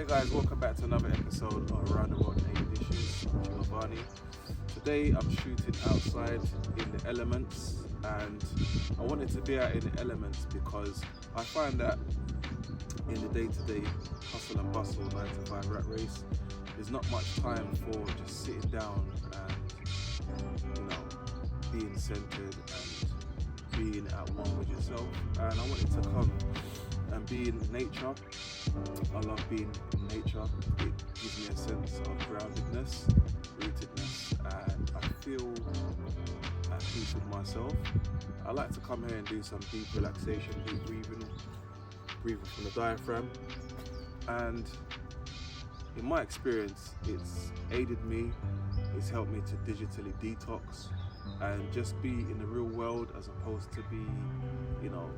Hey guys, welcome back to another episode of Around the World in 8 Dishes. I'm Giovanni. Today I'm shooting outside in the elements, and I wanted to be out in the elements because I find that in the day-to-day hustle and bustle 9 to 5 rat race, there's not much time for just sitting down and being centered and being at one with yourself. And I wanted to come and be in nature. I love being in nature. It gives me a sense of groundedness, rootedness, and I feel at peace with myself. I like to come here and do some deep relaxation, deep breathing from the diaphragm. And in my experience, it's aided me, it's helped me to digitally detox and just be in the real world as opposed to be,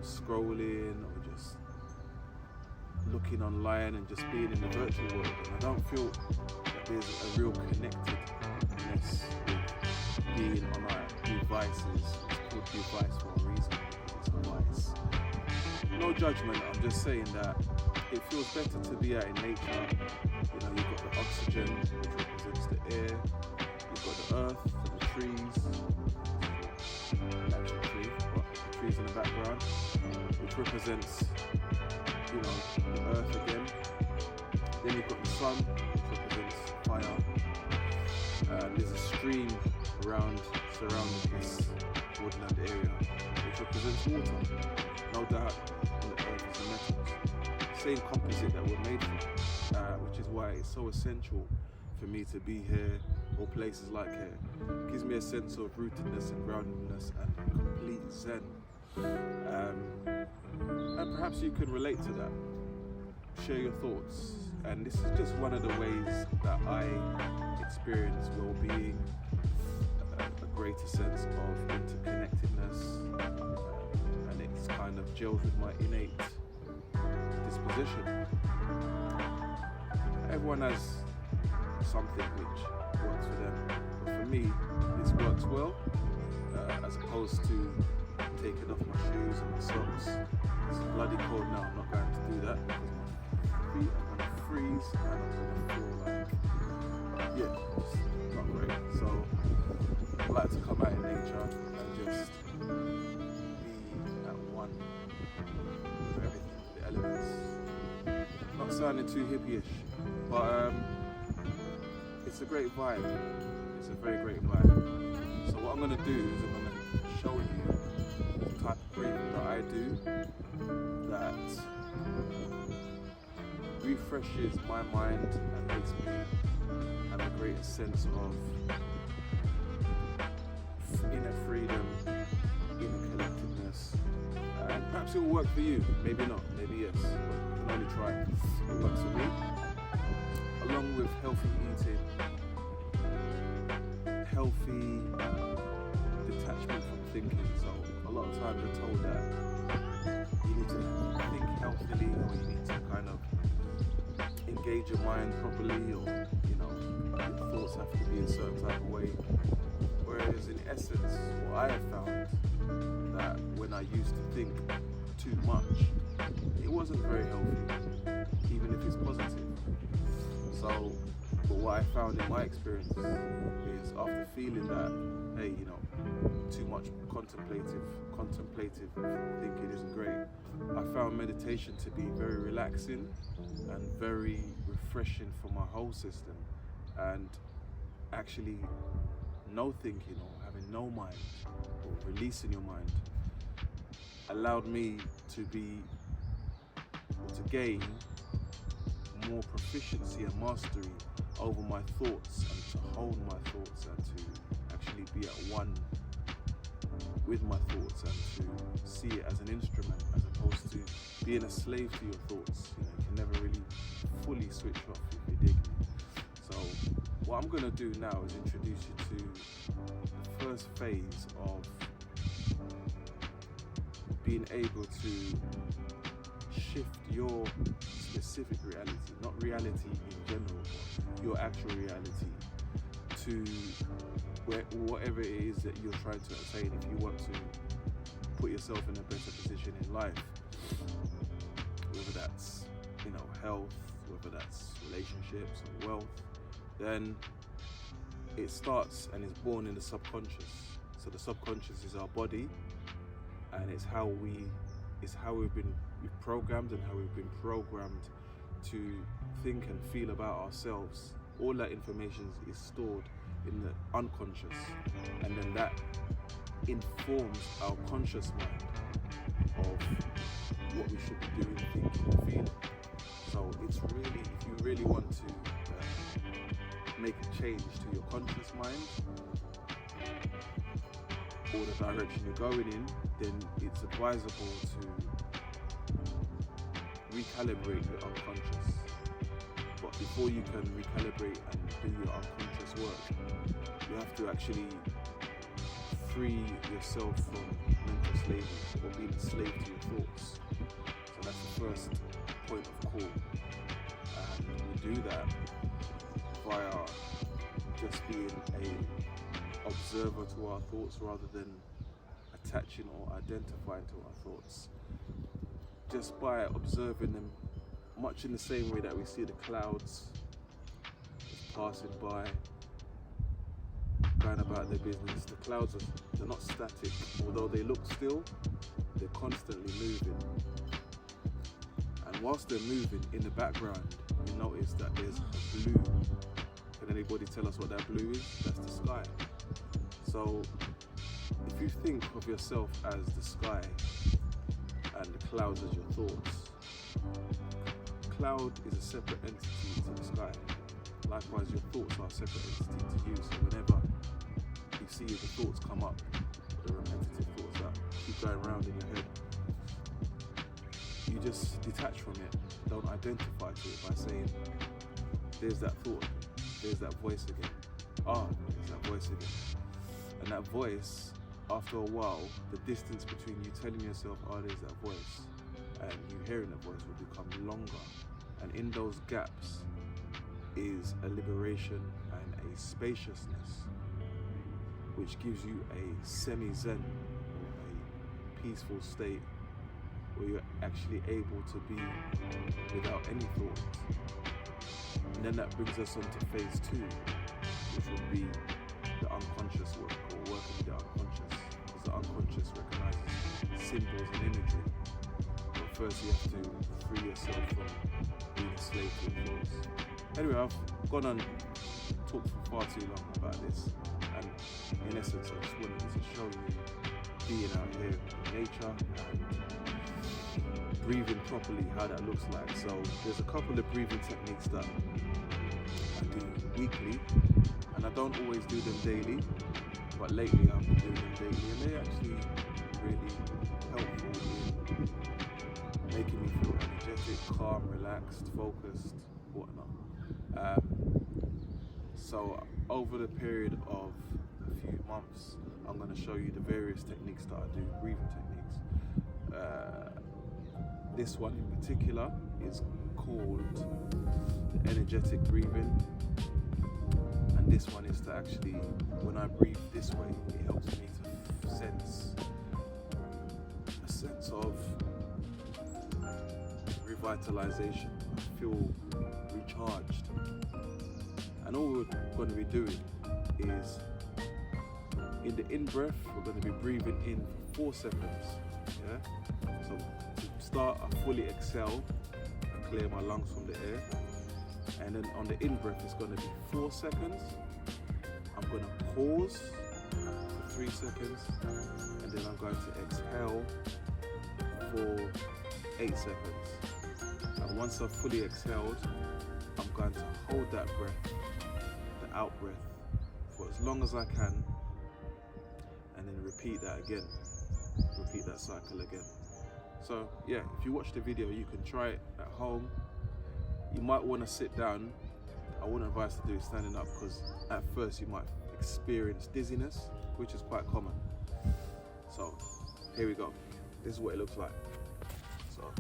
scrolling or just looking online and just being in the virtual world. And I don't feel that there's a real connectedness with being on our devices. It's called device for a reason, because it's a device. No judgment, I'm just saying that it feels better to be out in nature. You've got the oxygen, which represents the air. You've got the earth and the trees. Actual tree, but the trees in the background, which represents the earth again. Then you've got the sun, which represents fire. There's a stream surrounding this woodland area, which represents water. No doubt, in the earth is the metals. Same composite that we're made from, which is why it's so essential for me to be here or places like here. It gives me a sense of rootedness and groundedness and complete zen. And perhaps you can relate to that. Share your thoughts. And this is just one of the ways that I experience well-being, a greater sense of interconnectedness, and it's kind of gels with my innate disposition. Everyone has something which works for them, but for me, this works well, as opposed to taking off my shoes and my socks. It's bloody cold now, I'm not going to do that because my feet are going to freeze and I'm going to feel like, it's not great. So I like to come out in nature and just be at one with everything, the elements. Not sounding too hippie-ish, but it's a great vibe. It's a very great vibe. So what I'm going to do is I'm going to show you the type of breathing that I do that refreshes my mind and makes me have a greater sense of inner freedom, inner collectedness. And perhaps it will work for you, maybe not, maybe yes, but you can only try. It works for me. Along with healthy eating, healthy detachment from thinking. So a lot of times we're told that you need to think healthily, or you need to kind of engage your mind properly, or your thoughts have to be a certain type of way. Whereas in essence, what I have found that when I used to think too much, it wasn't very healthy, even if it's positive. So, but what I found in my experience is after feeling that, hey, too much contemplative thinking isn't great, I found meditation to be very relaxing and very refreshing for my whole system. And actually no thinking or having no mind or releasing your mind allowed me to gain more proficiency and mastery over my thoughts, and to hold my thoughts, and to actually be at one with my thoughts, and to see it as an instrument as opposed to being a slave to your thoughts. You can never really fully switch off, if you dig me. So what I'm going to do now is introduce you to the first phase of being able to shift your specific reality, not reality in general, but your actual reality, to whatever it is that you're trying to attain. If you want to put yourself in a better position in life, whether that's health, whether that's relationships or wealth, then it starts and is born in the subconscious. So the subconscious is our body, and it's how we've programmed and how we've been programmed to think and feel about ourselves. All that information is stored in the unconscious, and then that informs our conscious mind of what we should be doing, thinking and feeling. So it's really, if you really want to make a change to your conscious mind or the direction you're going in, then it's advisable to recalibrate your unconscious. But before you can recalibrate and do your unconscious work, you have to actually free yourself from mental slavery or being a slave to your thoughts. So that's the first point of call. And we do that via just being an observer to our thoughts rather than attaching or identifying to our thoughts. Just by observing them, much in the same way that we see the clouds just passing by, going about their business. The clouds they're not static, although they look still, they're constantly moving. And whilst they're moving, in the background, you notice that there's a blue. Can anybody tell us what that blue is? That's the sky. So if you think of yourself as the sky and the clouds as your thoughts, cloud is a separate entity to the sky. Likewise, your thoughts are a separate entity to you. So whenever you see the thoughts come up, the repetitive thoughts that keep going around in your head, you just detach from it. Don't identify to it by saying, there's that thought, there's that voice again. There's that voice again. And that voice, after a while, the distance between you telling yourself, there's that voice, and you hearing that voice will become longer. And in those gaps is a liberation and a spaciousness, which gives you a semi-zen, or a peaceful state, where you're actually able to be without any thought. And then that brings us on to phase 2, which would be the unconscious work, or working with the unconscious, because the unconscious recognizes symbols and imagery. But first you have to free yourself from being a slave to your thoughts. Anyway, I've gone on talked for far too long about this, and in essence I just wanted to show you being out here in nature and breathing properly, how that looks like. So there's a couple of breathing techniques that I do weekly, and I don't always do them daily, but lately I've been doing them daily, and they're actually really helpful in making me feel energetic, calm, relaxed, focused, whatnot. So over the period of a few months, I'm going to show you the various techniques that I do, breathing techniques. This one in particular is called the energetic breathing, and this one is to actually, when I breathe this way, it helps me to sense a sense of revitalization. I feel recharged. And all we're going to be doing is, in the in-breath, we're going to be breathing in for 4 seconds. Yeah? So to start, I fully exhale and clear my lungs from the air. And then on the in-breath, it's going to be 4 seconds. I'm going to pause for 3 seconds. And then I'm going to exhale for 8 seconds. And once I've fully exhaled, I'm going to hold that breath, the out breath, for as long as I can, and then repeat that again, repeat that cycle again. So yeah, if you watch the video, you can try it at home. You might want to sit down. I wouldn't advise to do it standing up, because at first you might experience dizziness, which is quite common. So here we go. This is what it looks like. So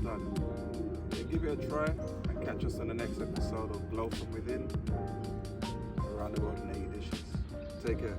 done. Then give it a try and catch us on the next episode of Glow From Within, around the world in 80 dishes. Take care.